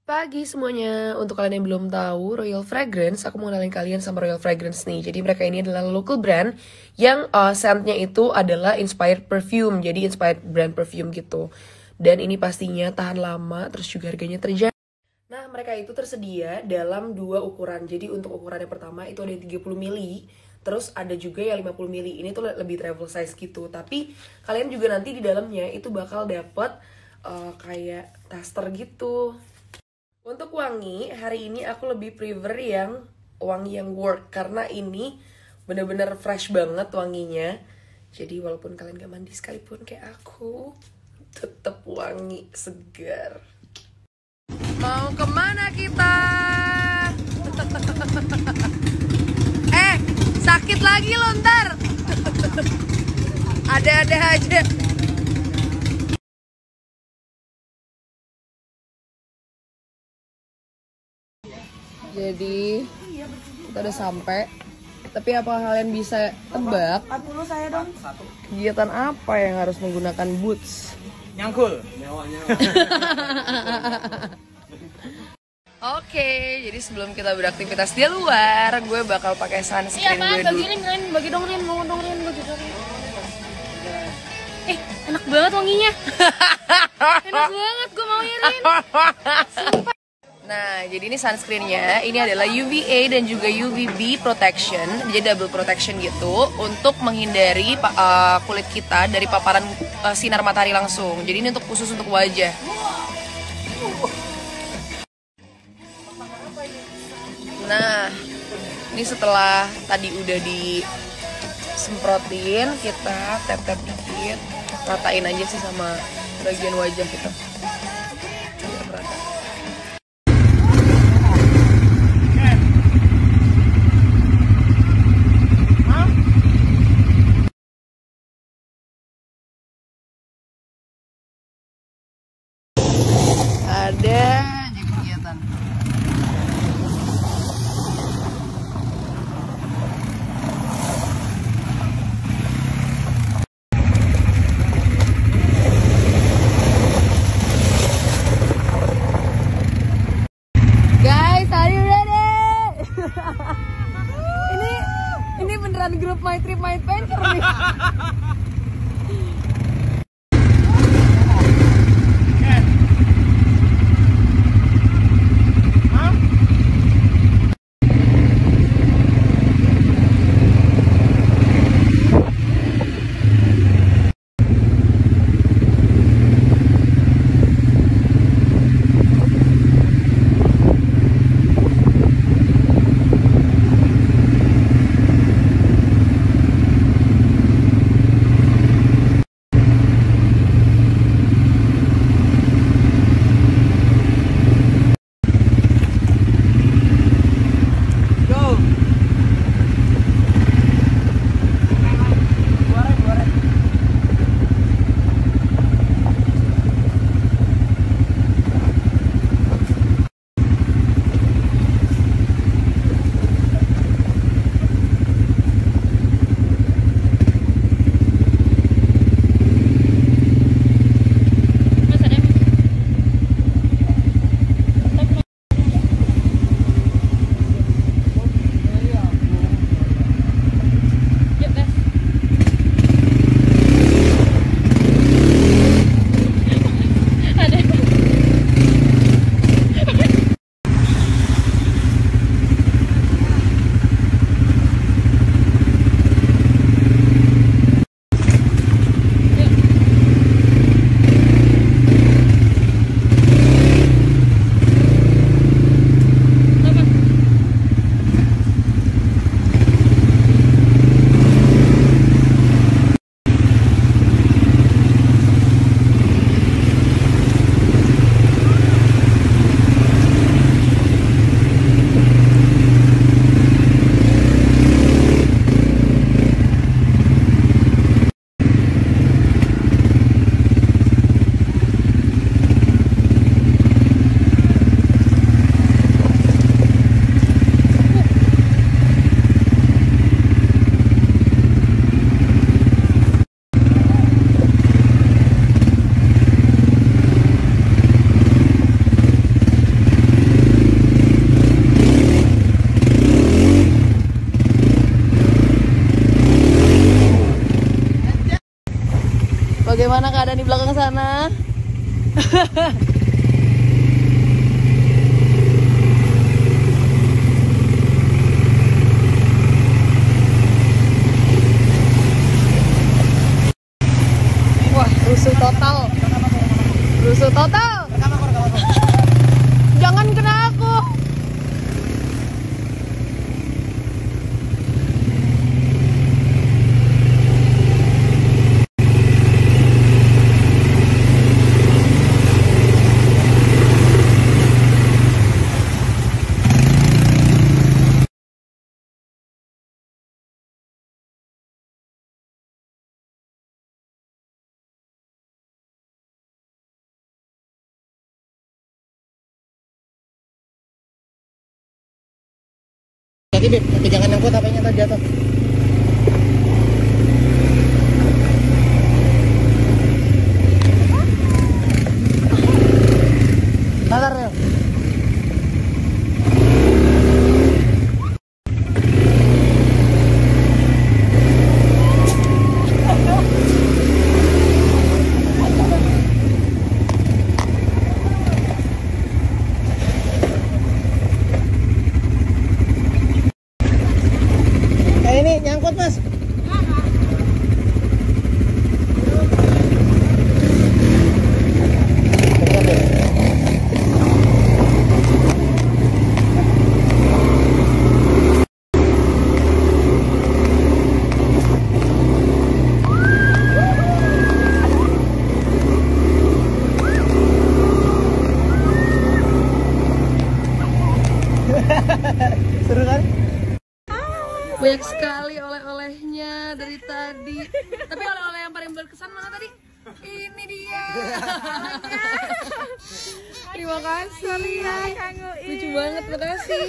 Pagi semuanya, untuk kalian yang belum tahu Royal Fragrance, aku mau kenalin kalian sama Royal Fragrance nih. Jadi mereka ini adalah local brand yang scentnya itu adalah inspired perfume, jadi inspired brand perfume gitu. Dan ini pastinya tahan lama, terus juga harganya terjangkau. Nah, mereka itu tersedia dalam dua ukuran. Jadi untuk ukuran yang pertama itu ada 30 mili, terus ada juga yang 50 mili. Ini tuh lebih travel size gitu. Tapi kalian juga nanti di dalamnya itu bakal dapet kayak taster gitu. Untuk wangi, hari ini aku lebih prefer yang wangi yang work. Karena ini bener-bener fresh banget wanginya. Jadi walaupun kalian gak mandi sekalipun kayak aku, tetap wangi, segar. Mau kemana kita? Sakit lagi lo ntar. Ada-ada aja. Jadi kita udah sampai. Tapi apa kalian bisa tebak 40 saya dong. kegiatan apa yang harus menggunakan boots? Nyangkul. Oke, jadi sebelum kita beraktivitas di luar, gue bakal pakai sunscreen gue dulu. Bagi dong Rin, mau dong Rin, bagi dong. Enak banget wanginya. Enak banget, gue mau ya Rin. Nah, jadi ini sunscreennya, ini adalah UVA dan juga UVB protection, jadi double protection gitu, untuk menghindari kulit kita dari paparan sinar matahari langsung. Jadi ini untuk khusus untuk wajah. Nah, ini setelah tadi udah disemprotin, kita tap-tap dikit, ratain aja sih sama bagian wajah kita. Biar merata. Ada aja kegiatan. Guys, are you ready? ini beneran grup My Trip My Adventure nih. Bagaimana keadaan di belakang sana? Wah, rusuh total. Rusuh total. Jangan kena aku. Kaki Beb, tapi jangan nyangkut HP-nya tadi jatuh. Sabar ya. Ini nyangkut Mas. Seru kan? Banyak sekali oleh-olehnya dari tadi. Tapi oleh-oleh yang paling berkesan mana tadi? Ini dia. Terima kasih. Lucu banget, makasih.